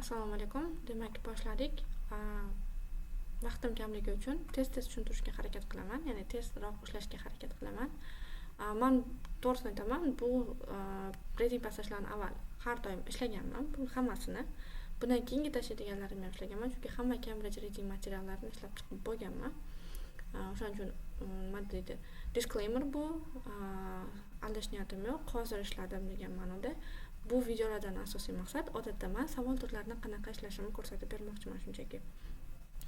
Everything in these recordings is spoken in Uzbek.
Assalomu alaykum. Demak, boshladik. Vaqtim kamligi uchun tez tushuntirishga harakat qilaman, ya'ni tezroq ishlashga harakat qilaman. Men to'g'risini aytaman, bu reading passajlarni avval har doim ishlaganman, bu hammasini. Bundan keyingi tashlaydiganlarimni ham ishlaganman, chunki hamma Cambridge reading materiallarini ishlab chiqib bo'lganman. O'shaning uchun nima deydi? Disclaimer bu, aldash niyatim yo'q, hozir ishladim degan ma'noda. Bu videolardan asosiy maqsad odatda men savol turlarini qanaqa ishlashimni ko'rsatib bermoqchiman shunchaki.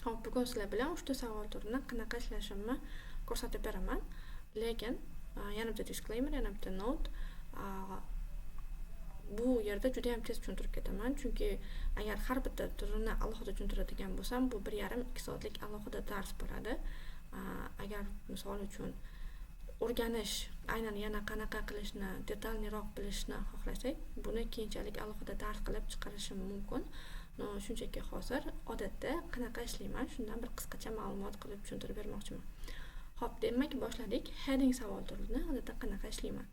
Hop, bugun sizlar bilan 3 ta savol turini qanaqa ishlashimni ko'rsatib beraman. Lekin yana bitta disclaimer, yana bitta note. Bu yerda juda ham tez tushuntirib ketaman, chunki agar har bitta turini alohida tushuntiradigan bo'lsam, bu 1,5-2 soatlik alohida dars bo'ladi. Agar misol uchun o'rganish, aynan yana qanaqa qilishni, detalliroq bilishni xohlasak, buni keyinchalik alohida dars qilib chiqarishim mumkin. Shunchaki hozir odatda qanaqa ishlayman, shundan bir qisqacha ma'lumot qilib tushuntirib bermoqchiman. Xo'p, demak boshladik. Heading savol turini odatda qanaqa ishlayman.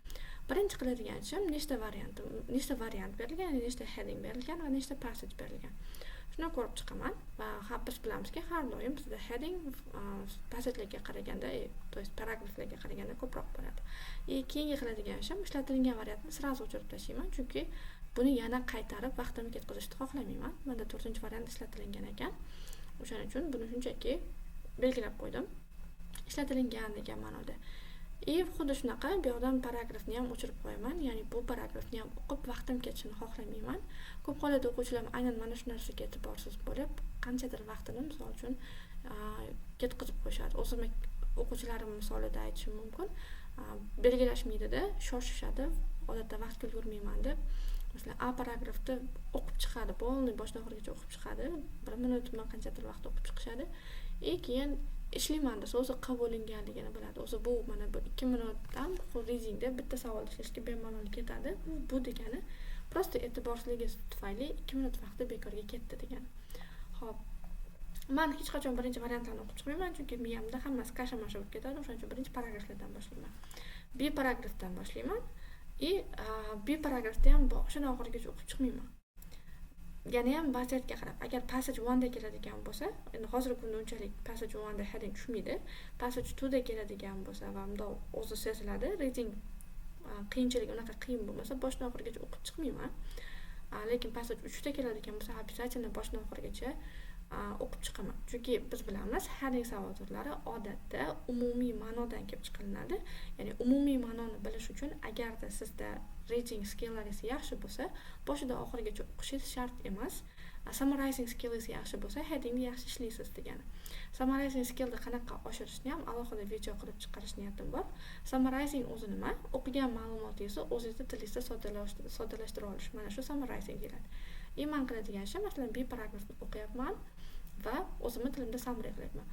Birinchi qiladigan ishim nechta variant berilgan, nechta heading berilgan va nechta passage berilgan. Shuni ko'rib chiqaman va biz bilamizki, har doim bizda heading passagelarga qaraganda, to есть paragraflarga qaraganda ko'proq bo'ladi. Keyingi qiladigan ishim ishlatilgan variantni sразу o'chirib tashlayman, chunki buni yana qaytarib vaqtimni ketkazishni xohlamayman. Menda 4-variant ishlatilgan ekan. O'shaning uchun buni shunchaki belgilab qo'ydim. Ishlatilgan degan ma'noda. Xuddi shunaqa bu yoqdan paragrafni ham o'chirib qo'yaman, ya'ni bu paragrafni ham o'qib vaqtim ketishini xohlamayman. Ko'p hollarda o'quvchilar aynan mana shu narsaga e'tiborsiz bo'lib, qanchadir vaqtini misol uchun ketkazib qo'yishadi. O'zim o'quvchilarim misolida aytishim mumkin. Belgilashmaydida, shoshishadi, odatda vaqt ulgurmayman deb. Masalan, A paragrafni o'qib chiqadi, bo'lni boshdan oxirigacha o'qib chiqadi. 1 minutdan qanchadir vaqt o'qib chiqishadi. Keyin ishlayman desa o'zi qabulinganligini biladi. O'zi bu mana bu 2 minutdan readingda bitta savol ishlashga bemalol ketadi. Bu degani prosta e'tiborsizligi tufayli 2 minut vaqti bekorga ketdi degani. Xo'p. Men hech qachon birinchi variantlarni o'qib chiqmayman, chunki miyamda hammasi kasha-masha bo'lib ketadi. O'shaning uchun birinchi paragraflardan boshlayman. B paragrafdan boshlayman. B paragrafda ham boshidan oxirigacha o'qib chiqmayman. Yana ham vaziyatga qarab, agar passage 1 da keladigan bo'lsa, endi hozirgi kunda unchalik passage 1 da heading tushmaydi. Passage 2 da keladigan bo'lsa va unda o'zi seziladi, reading qiyinchiligi unaqa qiyin bo'lmasa, boshdan oxirigacha o'qib chiqmayman. Lekin passage 3 da keladigan bo'lsa, обязательно boshdan oxirigacha o'qib chiqaman. Chunki biz bilamiz, heading savol turlari odatda umumiy ma'nodan kelib chiqariladi. Ya'ni umumiy ma'noni bilish uchun agarda sizda reading skilllaringiz yaxshi bo'lsa, boshidan oxirigacha o'qishingiz shart emas. Summarizing skillingiz yaxshi bo'lsa, headingni yaxshi ishlaysiz degani. Summarizing skillni qanaqa oshirishni ham alohida video qilib chiqarish niyatim bor. Summarizing o'zi nima? O'qigan ma'lumotingizni o'zingizning tilingizda soddalashtira olish. Mana shu summarizing deyiladi. Men qiladigan ishim, masalan, B paragrafni o'qiyapman va o'zimni tilimda summary qilyapman.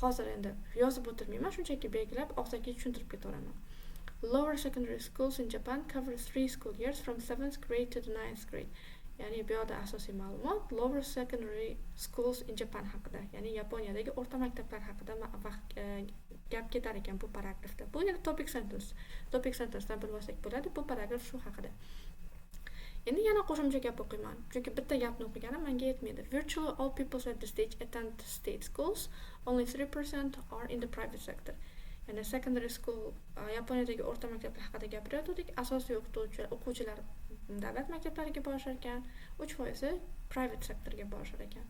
Hozir endi yozib o'tirmayman, shunchaki belgilab og'zaki tushuntirib ketaveraman. Lower secondary schools in Japan cover 3 school years from 7th grade to the 9th grade. Ya'ni bu yerda asosiy ma'lumot lower secondary schools in Japan haqida, ya'ni Yaponiyadagi o'rta maktablar haqida gap ketar ekan bu paragrafda. Bu yana topic sentence. Topic sentencedan bilib olsak bo'ladi, bu paragraf shu haqida. Endi yana qo'shimcha gap o'qiyman, chunki bitta gapni o'qiganim menga yetmaydi. Virtually all people at this stage attend state schools, only 3% are in the private sector. Ya'ni secondary school, Yaponiyadagi o'rta maktablar haqida gapirayotgandik. Asosiy o'quvchilar davlat maktablariga borishar ekan, 3% private sektorga borishar ekan.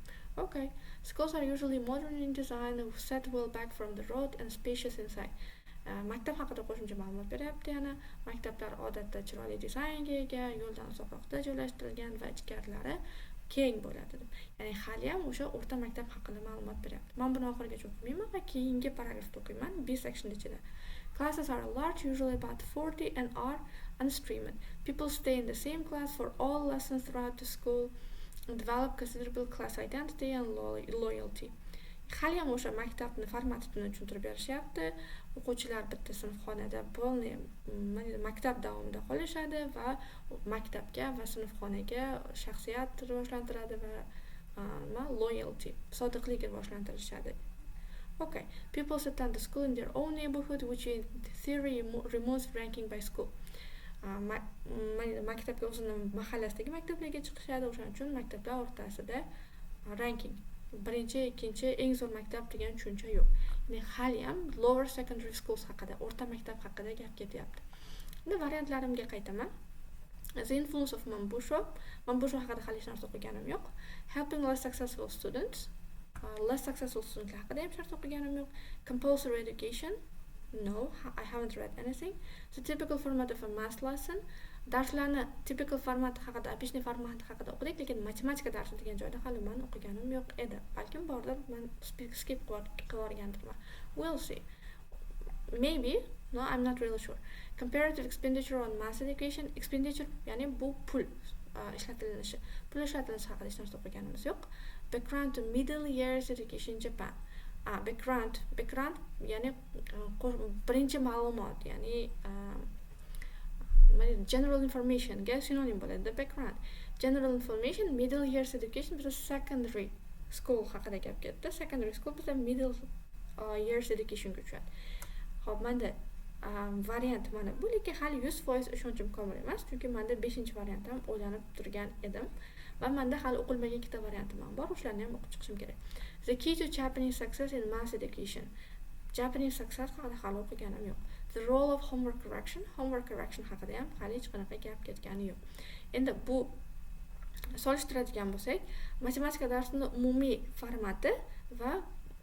Okay. Schools are usually modern in design, set well back from the road and spacious inside. Maktab haqida qo'shimcha ma'lumot beryapti yana. Maktablar odatda chiroyli dizaynga ega, yo'ldan uzoqroqda joylashtirilgan va ichkarilari keng bo'ladi deb. Ya'ni hali ham o'sha o'rta maktab haqida ma'lumot beryapti. Men buni oxirigacha o'qimayman va keyingi paragrafni o'qiyman. B section ichida. Classes are large, usually about 40 and are unstreamed. People stay in the same class for all lessons throughout the school and develop considerable class identity and loyalty. Hali ham o'sha maktabni formatini tushuntirib berishyapti. O'quvchilar bitta sinfxonada bo'lni maktab davomida qolishadi va maktabga va sinfxonaga shaxsiyat rivojlantiradi va loyalty, sodiqlik rivojlantirishadi. Okay. People attend the school in their own neighborhood, which in theory removes ranking by school. maktabga o'zini mahallasidagi maktablarga chiqishadi. O'shaning uchun maktablar o'rtasida ranking birinchi, ikkinchi, eng zo'r maktab degan tushuncha yo'q. Ya'ni hali ham lower secondary schools haqida, o'rta maktab haqida gap ketyapti. Endi variantlarimga qaytaman. The influence of Mambushwa haqida hali hech narsa o'qiganim yo'q. Helping less successful students haqida ham shart o'qiganim yo'q. Compulsory education, no, I haven't read anything. The typical format of a math lesson, darslarni typical formati haqida, обычный formati haqida o'qidik, lekin matematika darsi degan joyda hali men o'qiganim yo'q edi. Balkim bordir, men skip qilib yuborgandirman. We'll see. Maybe, no, I'm not really sure. Comparative expenditure on mass education, expenditure ya'ni bu pul ishlatilishi. Pul ishlatilishi haqida hech narsa o'qiganimiz yo'q. Background to middle years education in Japan. Background ya'ni birinchi ma'lumot, ya'ni general information ga synonim bo'ladi. Background, general information, middle years education bizda secondary school haqida gap ketdi. Secondary school bizda middle years education ga tushadi. Xo'p, menda variant mana bu, lekin hali 100% ishonchim komil emas, chunki menda 5-variant ham o'ylanib turgan edim va menda hali o'qilmagan ikkita variantim ham bor, o'shalarni ham o'qib chiqishim kerak. The key to Japanese success in mass education. Japanese success haqida hali o'qiganim yo'q. The role of homework correction haqida ham hali hech qanaqa gap ketgani yo'q. Endi bu solishtiradigan bo'lsak, matematika darsining umumiy formati va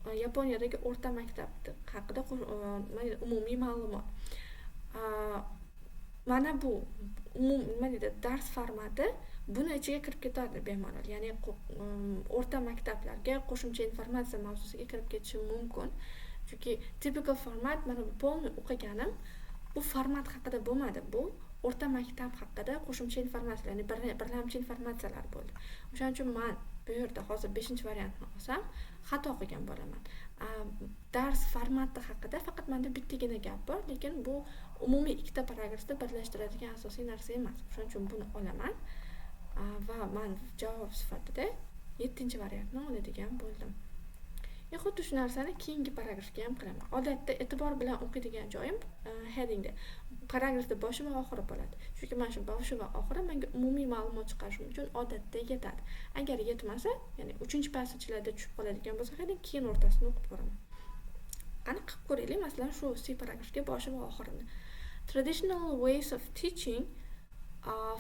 Yaponiyadagi o'rta maktab haqida umumiy ma'lumot. Mana bu dars formati buni ichiga kirib ketadi bemalol. Ya'ni o'rta maktablarga qo'shimcha informatsiya mavzusiga kirib ketishi mumkin. Chunki typical format mana bu polni o'qiganim bu format haqida bo'lmadi. Bu o'rta maktab haqida qo'shimcha informatsiya, ya'ni birlamchi informatsiyalar bo'ldi. O'shaning uchun men bu yerda hozir 5-variantni olsam, xato o'qigan bo'laman. Dars formati haqida faqat menda bittagina gap bor, lekin bu umumiy ikkita paragrafda birlashtiradigan asosiy narsa emas. O'shaning uchun buni olaman va men javob sifatida 7-variantni oladigan bo'ldim. Xuddi shu narsani keyingi paragrafga ham qilaman. Odatda e'tibor bilan o'qiydigan joyim headingda. Paragrafda boshi va oxiri bo'ladi. Chunki men shu boshi va oxiri menga umumiy ma'lumot chiqarishim uchun odatda yetadi. Agar yetmasa, ya'ni 3-passagelarda tushib qoladigan bo'lsa, heading keyin o'rtasini o'qib ko'raman. Qani qilib ko'raylik, masalan, shu C paragrafga boshi va oxirini. Traditional ways of teaching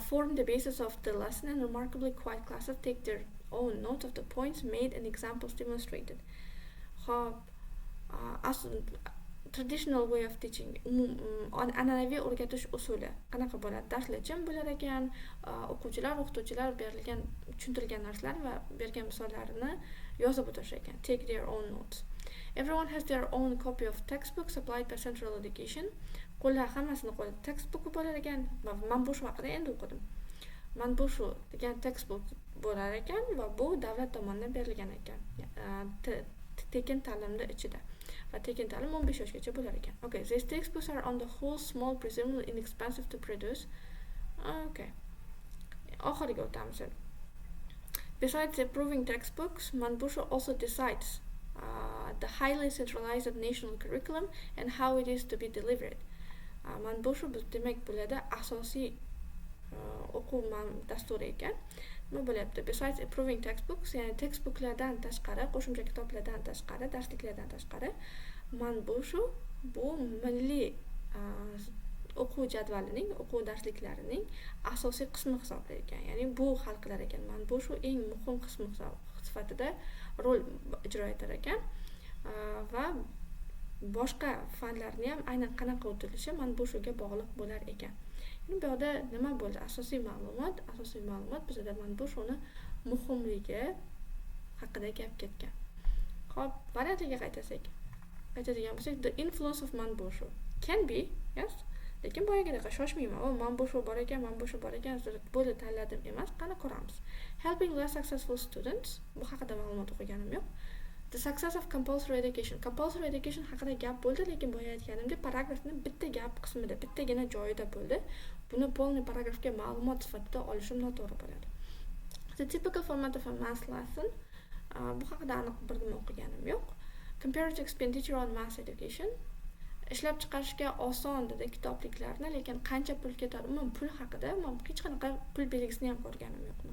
form the basis of the lesson, and remarkably quiet classes take their own note of the points made and examples demonstrated. Traditional way of teaching, an'anaviy o'rgatish usuli qanaqa bo'ladi? Darslar jim bo'lar ekan, o'qituvchilar berilgan tushuntirilgan narsalar va bergan misollarini yozib o'tirish ekan. Take their own notes. Everyone has their own copy of textbook supplied by Central Education. Qo'llar hammasini qo'lida textbook bo'lar ekan. Men bu haqida endi o'qidim. Men bu degan textbook bo'lar ekan va bu davlat tomonidan berilgan ekan. Tekin ta'limda ichida. Va tekin ta'lim 15 yoshgacha bo'lar ekan. Okay, these textbooks are on the whole small, presumably inexpensive to produce. Okay. Oxiriga o'tamiz. Besides approving textbooks, Manbusho also decides the highly centralized national curriculum and how it is to be delivered. Manbusho demak bo'ladi asosiy o'quv dasturi ekan. Nima bo'lyapti? Besides approving textbooks, ya'ni textbooklardan tashqari, qo'shimcha kitoblardan tashqari, darsliklardan tashqari, Manbusho bu milliy o'quv jadvalining, o'quv darsliklarining asosiy qismi hisoblangan. Ya'ni bu hal qilar ekan. Manbusho eng muhim qismi sifatida rol ijro etar ekan va boshqa fanlarni ham aynan qanaqa o'tilishi Manbushoga bog'liq bo'lar ekan. Bu yerda nima bo'ldi? Asosiy ma'lumot bizda Manbushoni muhimligi haqida gap ketgan. Xo'p, variantiga qaytadigan bo'lsak, the influence of Manbusho can be, yes, lekin boyagidek shoshmayman. Manbusho bor ekan, bo'ldi tanladim emas, qani ko'ramiz. Helping less successful students, bu haqida ma'lumot o'qiganim yo'q. The success of compulsory education haqida gap bo'ldi, lekin boya aytganimdek paragrafning bitta gap qismida, bittagina joyida bo'ldi. Buni polni paragrafga ma'lumot sifatida olishim noto'g'ri bo'ladi. The typical format of a math lesson, bu haqida aniq bir nima o'qiganim yo'q. Comparative expenditure on mass education, ishlab chiqarishga oson dedi kitobliklarni, lekin qancha pul ketadi, umuman pul haqida men hech qanaqa pul belgisini ham ko'rganim yo'qman.